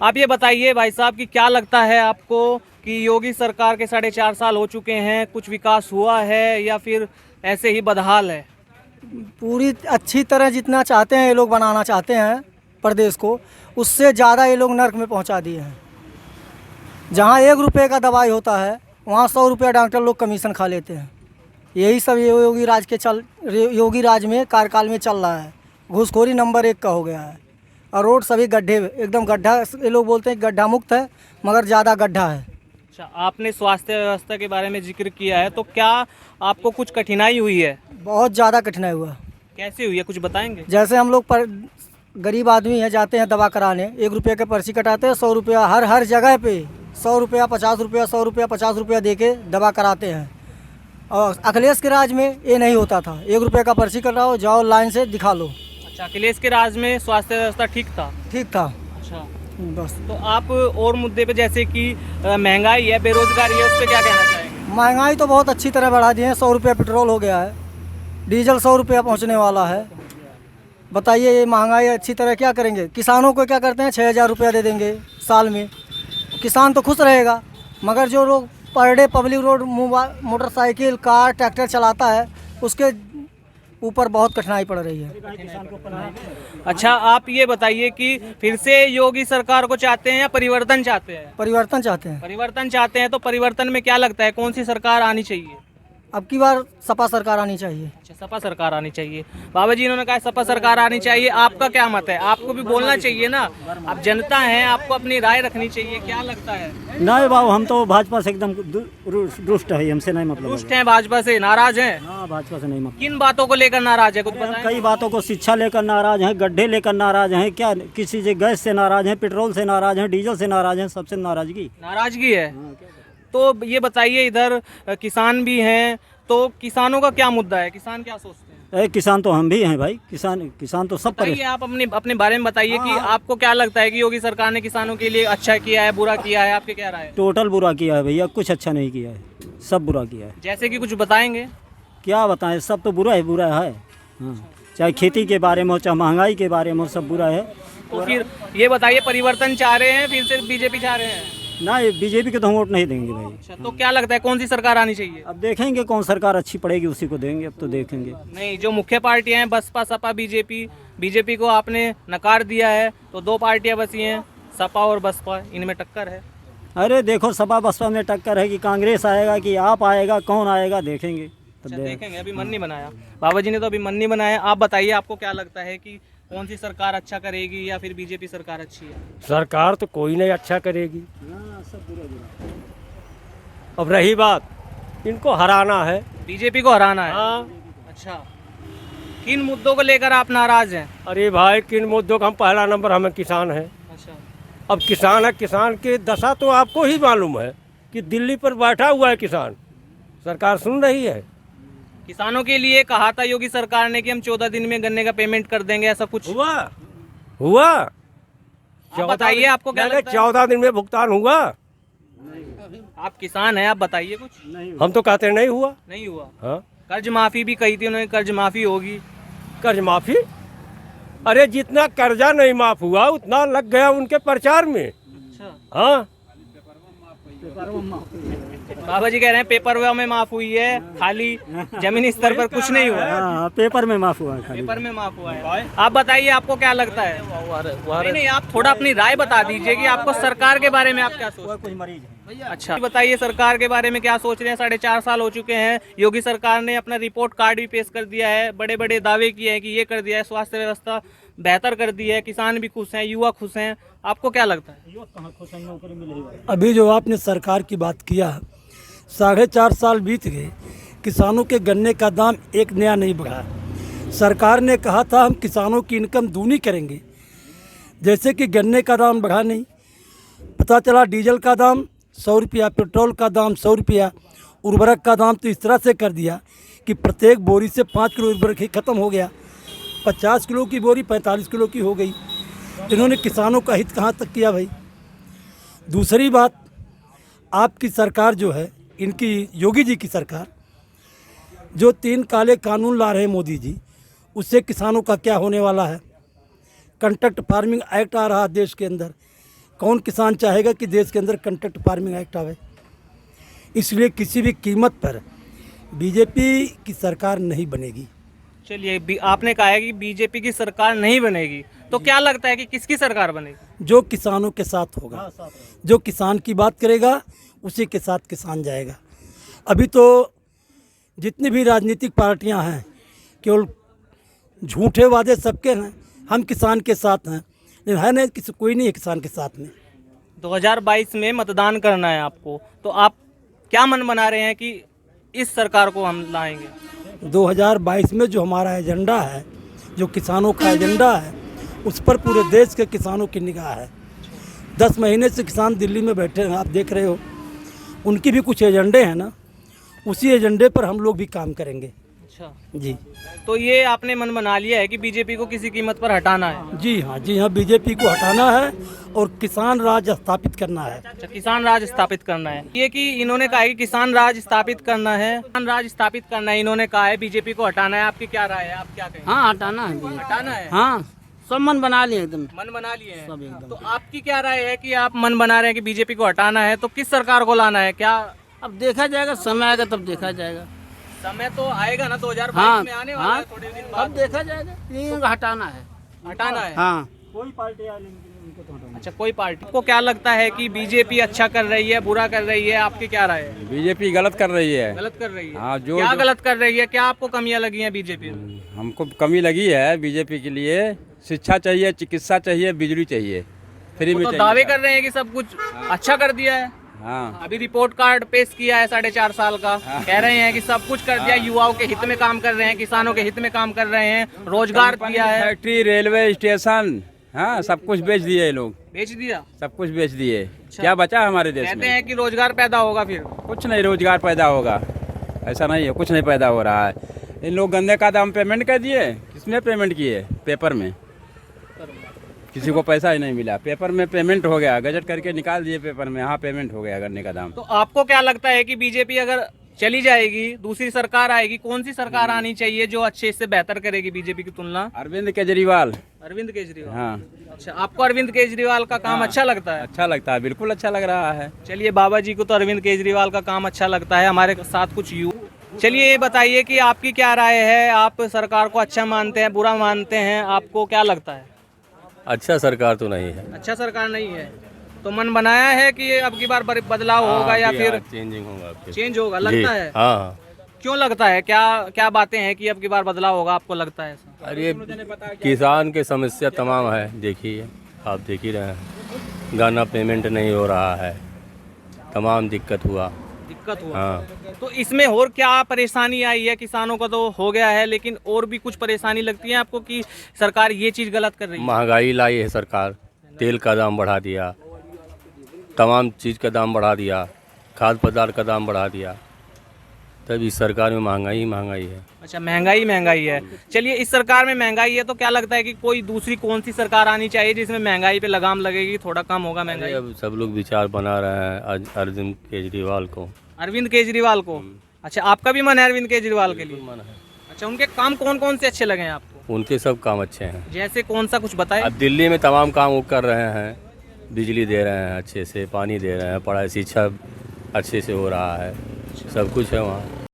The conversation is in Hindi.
आप ये बताइए भाई साहब कि क्या लगता है आपको कि योगी सरकार के 4.5 साल हो चुके हैं, कुछ विकास हुआ है या फिर ऐसे ही बदहाल है? पूरी अच्छी तरह जितना चाहते हैं ये लोग बनाना चाहते हैं प्रदेश को, उससे ज़्यादा ये लोग नर्क में पहुंचा दिए हैं। जहां 1 रुपये का दवाई होता है वहां 100 रुपया डॉक्टर लोग कमीशन खा लेते हैं। यही सब योगी राज में कार्यकाल में चल रहा है। घूसखोरी नंबर 1 का हो गया है और रोड सभी गड्ढे, एकदम गड्ढा, ये लोग बोलते हैं गड्ढा मुक्त है मगर ज़्यादा गड्ढा है। अच्छा, आपने स्वास्थ्य व्यवस्था के बारे में जिक्र किया है, तो क्या आपको कुछ कठिनाई हुई है? बहुत ज़्यादा कठिनाई हुआ। कैसे हुई है, कुछ बताएंगे? जैसे हम लोग गरीब आदमी हैं, जाते हैं दवा कराने, 1 रुपये के पर्ची कटाते हैं, 100 रुपया हर जगह पे 100 रुपया 50 रुपया 100 रुपया 50 रुपया दे के दवा कराते हैं। और अखिलेश के राज में ये नहीं होता था। 1 रुपये का पर्ची कटाओ, जाओ लाइन से दिखा लो। अच्छा, अखिलेश के राज में स्वास्थ्य व्यवस्था ठीक था? ठीक था। अच्छा, बस तो आप और मुद्दे पे जैसे कि महंगाई है, बेरोजगारी है, उस पर क्या कहना चाहेंगे? महंगाई तो बहुत अच्छी तरह बढ़ा दी है। 100 रुपया पेट्रोल हो गया है, डीजल 100 रुपया पहुँचने वाला है। बताइए ये महंगाई अच्छी तरह क्या करेंगे? किसानों को क्या करते हैं, 6,000 रुपया दे देंगे साल में, किसान तो खुश रहेगा। मगर जो लोग per day public road motorcycle car tractor चलाता है उसके ऊपर बहुत कठिनाई पड़ रही है। अच्छा, आप ये बताइए कि फिर से योगी सरकार को चाहते हैं या परिवर्तन चाहते हैं? परिवर्तन चाहते हैं। परिवर्तन चाहते हैं, तो परिवर्तन में क्या लगता है कौन सी सरकार आनी चाहिए? अब की बार सपा सरकार आनी चाहिए। अच्छा, सपा सरकार आनी चाहिए। बाबा जी इन्होंने कहा सपा सरकार आनी चाहिए, आपका क्या मत है? आपको भी बोलना चाहिए ना, आप जनता हैं, आपको अपनी राय रखनी चाहिए। क्या लगता है? नहीं बाबू, हम तो भाजपा से एकदम रुष्ट है, हमसे नहीं मतलब। रुष्ट हैं, भाजपा से नाराज हैं? हाँ, भाजपा से नहीं मतलब। किन बातों को लेकर नाराज है, कुछ बताएं? कई बातों को, शिक्षा लेकर नाराज हैं, गड्ढे लेकर नाराज हैं, क्या किसी से गैस से नाराज हैं, पेट्रोल से नाराज हैं, डीजल से नाराज हैं, सबसे नाराजगी है। तो ये बताइए, इधर किसान भी हैं, तो किसानों का क्या मुद्दा है? किसान क्या सोचते हैं? किसान तो हम भी हैं भाई, किसान तो सब बताइए, आप अपने बारे में बताइए कि आपको क्या लगता है कि योगी सरकार ने किसानों के लिए अच्छा किया है, बुरा किया है? आपके क्या राय है? टोटल बुरा किया है भैया, कुछ अच्छा नहीं किया है, सब बुरा किया है। जैसे कि कुछ बताएंगे? क्या बताएं, सब तो बुरा है। हाँ, चाहे खेती के बारे में हो, चाहे महंगाई के बारे में हो, सब बुरा है। तो फिर ये बताइए, परिवर्तन चाह रहे हैं फिर से बीजेपी चाह रहे हैं? ना, बीजेपी को तो हम वोट नहीं देंगे भाई। अच्छा, तो क्या लगता है कौन सी सरकार आनी चाहिए? अब देखेंगे कौन सरकार अच्छी पड़ेगी उसी को देंगे, अब तो देखेंगे। नहीं, जो मुख्य पार्टियां हैं बसपा सपा बीजेपी को आपने नकार दिया है, तो 2 पार्टियां बची हैं, सपा और बसपा, इनमें टक्कर है। अरे देखो, सपा बसपा में टक्कर है कि कांग्रेस आएगा कि आप आएगा, कौन आएगा देखेंगे। अच्छा, देखेंगे, अभी मन नहीं बनाया। बाबा जी ने तो अभी मन नहीं बनाया। आप बताइए, आपको क्या लगता है कि कौन सी सरकार अच्छा करेगी या फिर बीजेपी सरकार अच्छी है? सरकार तो कोई नहीं अच्छा करेगी। अब रही बात, इनको हराना है, बीजेपी को हराना है। हाँ। अच्छा, किन मुद्दों को लेकर आप नाराज हैं? अरे भाई, किन मुद्दों का? हम पहला नंबर हमें किसान है। अच्छा, अब किसान है, किसान की दशा तो आपको ही मालूम है कि दिल्ली पर बैठा हुआ है किसान, सरकार सुन रही है। किसानों के लिए कहा था योगी सरकार ने कि हम 14 दिन में गन्ने का पेमेंट कर देंगे, ऐसा कुछ हुआ? आप बताइए, आपको क्या लगता है? 14 दिन में भुगतान हुआ? आप किसान हैं, आप बताइए कुछ। हम तो कहते नहीं हुआ। नहीं हुआ। हाँ, कर्ज माफी भी कही थी उन्होंने, कर्ज माफी होगी। कर्ज माफी? अरे जितना कर्जा नहीं माफ हुआ उतना लग गया उनके प्रचार में। अच्छा, हाँ, बाबा जी कह रहे हैं पेपर में माफ हुई है, खाली जमीनी स्तर पर कुछ नहीं हुआ है। हाँ, पेपर में माफ हुआ है, पेपर में माफ हुआ है। आप बताइए, आपको क्या लगता है? नहीं, आप थोड़ा अपनी राय बता दीजिए कि आपको सरकार के बारे में आप क्या सोचते हैं? अच्छा, बताइए, सरकार के बारे में क्या सोच रहे हैं? 4.5 साल हो चुके हैं, योगी सरकार ने अपना रिपोर्ट कार्ड भी पेश कर दिया है, बड़े बड़े दावे किए हैं कि ये कर दिया है, स्वास्थ्य व्यवस्था बेहतर कर दी है, किसान भी खुश हैं, युवा खुश हैं। आपको क्या लगता है? अभी जो आपने सरकार की बात किया, 4.5 साल बीत गए, किसानों के गन्ने का दाम एक नया नहीं बढ़ा। सरकार ने कहा था हम किसानों की इनकम दूनी करेंगे, जैसे कि गन्ने का दाम बढ़ा नहीं। पता चला डीजल का दाम 100 रुपया, पेट्रोल का दाम 100 रुपया, उर्वरक का दाम तो इस तरह से कर दिया कि प्रत्येक बोरी से 5 किलो उर्वरक ही खत्म हो गया। 50 किलो की बोरी 45 किलो की हो गई। इन्होंने किसानों का हित कहाँ तक किया भाई? दूसरी बात, आपकी सरकार जो है, इनकी योगी जी की सरकार, जो 3 काले कानून ला रहे हैं मोदी जी, उससे किसानों का क्या होने वाला है? कंट्रैक्ट फार्मिंग एक्ट आ रहा देश के अंदर, कौन किसान चाहेगा कि देश के अंदर कंट्रैक्ट फार्मिंग एक्ट आवे। इसलिए किसी भी कीमत पर बीजेपी की सरकार नहीं बनेगी। चलिए, आपने कहा है कि बीजेपी की सरकार नहीं बनेगी, तो क्या लगता है कि किसकी सरकार बनेगी? जो किसानों के साथ होगा, जो किसान की बात करेगा उसी के साथ किसान जाएगा। अभी तो जितनी भी राजनीतिक पार्टियां हैं केवल झूठे वादे सबके हैं, हम किसान के साथ हैं, लेकिन है नहीं, किसी कोई नहीं है किसान के साथ में। 2022 में मतदान करना है आपको, तो आप क्या मन बना रहे हैं कि इस सरकार को हम लाएंगे? 2022 में जो हमारा एजेंडा है, जो किसानों का एजेंडा है, उस पर पूरे देश के किसानों की निगाह है। 10 महीने से किसान दिल्ली में बैठे हैं, आप देख रहे हो। उनकी भी कुछ एजेंडे हैं ना, उसी एजेंडे पर हम लोग भी काम करेंगे। अच्छा जी, तो ये आपने मन बना लिया है कि बीजेपी को किसी कीमत पर हटाना है? जी हाँ, जी हाँ, बीजेपी को हटाना है और किसान राज स्थापित करना है। अच्छा, किसान राज स्थापित करना है। ये कि इन्होंने कहा है कि किसान राज स्थापित करना है, किसान राज स्थापित करना है, इन्होंने कहा है बीजेपी को हटाना है। आपकी क्या राय है, आप क्या कहेंगे? हाँ, हटाना है। हटाना है। हाँ, सब मन बना लिए एकदम। मन बना लिए हैं। तो आपकी क्या राय है कि आप मन बना रहे हैं कि बीजेपी को हटाना है, तो किस सरकार को लाना है? क्या अब देखा जाएगा, समय आएगा तब देखा जाएगा। समय तो आएगा ना, 2022 हाँ, में आने वाला हाँ, है थोड़े दिन अब बाद। देखा जाएगा। इनको हटाना है। हटाना है। हाँ, कोई पार्टी आ लेकिन उनको तो हटाना। अच्छा, कोई पार्टी को क्या लगता है कि बीजेपी अच्छा कर रही है, बुरा कर रही है? आपकी क्या राय है? बीजेपी गलत कर रही है। गलत कर रही है। हाँ, क्या गलत कर रही है? क्या आपको कमियां लगी हैं बीजेपी में? हमको कमी लगी है बीजेपी के लिए। शिक्षा चाहिए, चिकित्सा चाहिए, बिजली चाहिए, फ्री वो में तो चाहिए। दावे कर रहे हैं कि सब कुछ अच्छा कर दिया है। हाँ, अभी रिपोर्ट कार्ड पेश किया है 4.5 साल का, कह रहे हैं कि सब कुछ कर दिया, युवाओं के हित में काम कर रहे हैं, किसानों के हित में काम कर रहे हैं, रोजगार दिया है। फैक्ट्री, रेलवे स्टेशन, हाँ, सब कुछ बेच दिए ये लोग। बेच दिया। सब कुछ बेच दिए। क्या बचा हमारे देश कहते में? हैं कि रोजगार पैदा होगा, फिर कुछ नहीं रोजगार पैदा होगा, ऐसा नहीं है, कुछ नहीं पैदा हो रहा है। इन लोग गंदे का दाम पेमेंट कर दिए। किसने पेमेंट किए? पेपर में किसी को पैसा ही नहीं मिला। पेपर में पेमेंट हो गया, गजट करके निकाल दिए पेपर में, हाँ पेमेंट हो गया गन्ने का दाम। तो आपको क्या लगता है कि बीजेपी अगर चली जाएगी, दूसरी सरकार आएगी, कौन सी सरकार आनी चाहिए जो अच्छे से बेहतर करेगी बीजेपी की तुलना? अरविंद केजरीवाल। अरविंद केजरीवाल। हाँ, अच्छा, आपको अरविंद केजरीवाल का काम अच्छा लगता है? अच्छा लगता है, बिल्कुल अच्छा लग रहा है। चलिए, बाबा जी को तो अरविंद केजरीवाल का काम अच्छा लगता है। हमारे साथ कुछ चलिए, ये बताइए कि आपकी क्या राय है? आप सरकार को अच्छा मानते हैं, बुरा मानते हैं? आपको क्या लगता है? अच्छा सरकार तो नहीं है। अच्छा सरकार नहीं है, तो मन बनाया है कि ये अब की बार बदलाव होगा या फिर चेंजिंग होगा? चेंज होगा, लगता है? हाँ। क्यों लगता है? क्या क्या बातें हैं कि अब की बार बदलाव होगा, आपको लगता है ऐसा? अरे किसान के समस्या तमाम है, देखिए, आप देख ही रहे हैं। गाना पेमेंट नहीं हो रहा है, तमाम दिक्कत हुआ। दिक्कत हुआ। हाँ, तो इसमें और क्या परेशानी आई है? किसानों का तो हो गया है, लेकिन और भी कुछ परेशानी लगती है आपको कि सरकार ये चीज़ गलत कर रही है? महंगाई लाई है सरकार, तेल का दाम बढ़ा दिया, तमाम चीज़ का दाम बढ़ा दिया, खाद्य पदार्थ का दाम बढ़ा दिया, तब इस सरकार में महंगाई ही महंगाई है। अच्छा, महंगाई है। चलिए, इस सरकार में महंगाई है, तो क्या लगता है कि कोई दूसरी कौन सी सरकार आनी चाहिए जिसमें महंगाई पे लगाम लगेगी, थोड़ा कम होगा महंगाई? अब सब लोग विचार बना रहे हैं अरविंद केजरीवाल को। अरविंद केजरीवाल को? अच्छा, आपका भी मन है अरविंद केजरीवाल के लिए? मन है। अच्छा, उनके काम कौन कौन से अच्छे लगे हैं आपको? उनके सब काम अच्छे हैं। जैसे कौन सा, कुछ बताए? अब दिल्ली में तमाम काम वो कर रहे हैं, बिजली दे रहे हैं अच्छे से, पानी दे रहे हैं, पढ़ाई शिक्षा अच्छे से हो रहा है, सब कुछ है वहाँ।